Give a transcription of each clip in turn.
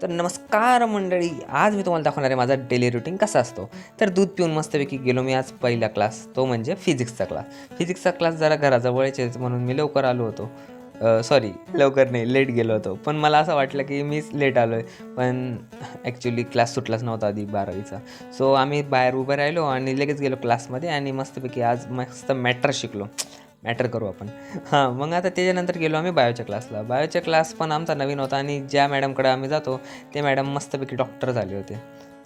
तर नमस्कार मंडळी, आज मी तुम्हाला दाखवणार आहे माझा डेली रुटीन कसा असतो. तर दूध पिऊन मस्तपैकी गेलो मी आज पहिला क्लास, तो म्हणजे फिजिक्सचा क्लास. फिजिक्सचा क्लास जरा घराजवळच आहे म्हणून मी लवकर आलो होतो. सॉरी, लवकर नाही, लेट गेलो होतो. पण मला असं वाटलं की मीच लेट आलो आहे, पण ॲक्च्युली क्लास सुटलाच नव्हता आधी 12वीचा. सो आम्ही बाहेर उभे राहिलो आणि लगेच गेलो क्लासमध्ये आणि मस्तपैकी आज मस्त मॅटर शिकलो. मॅटर करू आपण. हां, मग आता त्याच्यानंतर गेलो आम्ही बायोच्या क्लासला. बायोचा क्लास पण आमचा नवीन होता आणि ज्या मॅडमकडे आम्ही जातो ते मॅडम मस्तपैकी डॉक्टर झाले होते.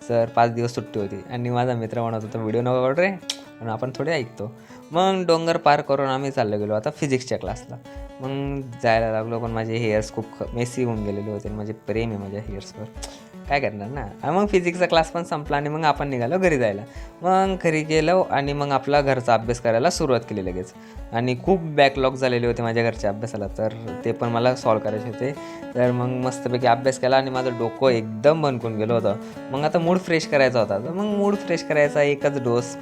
सर 5 दिवस सुट्टी होती आणि माझा मित्र म्हणत होता, "व्हिडिओ नको काढू रे, पण आपण थोडे ऐकतो." मग डोंगर पार करून आम्ही चाललो गेलो आता फिजिक्सच्या क्लासला. मग जायला लागलो, पण माझे हेअर्स खूप मेसी होऊन गेलेले होते. माझे प्रेम आहे माझ्या हेअर्सवर. काय करणार ना. मग फिजिक्सचा क्लास पण संपला आणि मग आपण निघालो घरी जायला. मग घरी गेलो आणि मग आपला घरचा अभ्यास करायला सुरुवात केली लगेच. आणि खूप बॅकलॉग झालेले होते माझ्या घरच्या अभ्यासाला, तर ते पण मला सॉल्व करायचे होते. तर मग मस्तपैकी अभ्यास केला आणि माझं डोकं एकदम बनकून गेलं होतं. मग आता मूड फ्रेश करायचा होता, तर मग मूड फ्रेश करायचा एकच डोस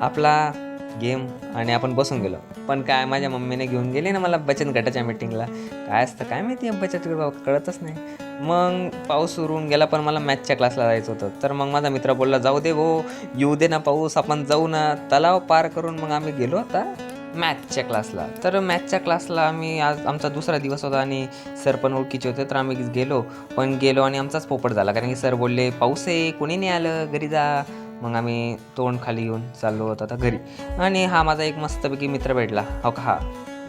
आपला गेम आणि आपण बसून गेलो. पण काय माझ्या मम्मीने घेऊन गेली ना मला बचत गटाच्या मीटिंगला. काय असतं काय माहिती आहे बचत गट, कळतच नाही. मग पाऊस सुरू होऊन गेला, पण मला मॅथच्या क्लासला जायचं होतं. तर मग माझा मित्र बोलला, "जाऊ दे भाऊ, येऊ दे ना पाऊस, आपण जाऊ ना." तलाव पार करून मग आम्ही गेलो आता मॅथच्या क्लासला. तर मॅथच्या क्लासला आम्ही आज आमचा दुसरा दिवस होता आणि सर पण ओळखीचे होते, तर आम्ही गेलो आणि आमचाच पोपट झाला. कारण की सर बोलले, "पाऊस आहे, कोणी नाही आलं, घरी जा." मग आम्ही तोंड खाली येऊन चाललो होतो आता घरी. आणि हा माझा एक मस्तपैकी मित्र भेटला. हो का, हा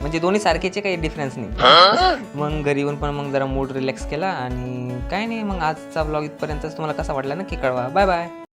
म्हणजे दोन्ही सारखेचे, काही डिफरन्स नाही. मग घरी येऊन पण मग जरा मूड रिलॅक्स केला आणि काय नाही, मग आजचा ब्लॉग इथपर्यंतच. तुम्हाला कसा वाटला नक्की कळवा. Bye bye.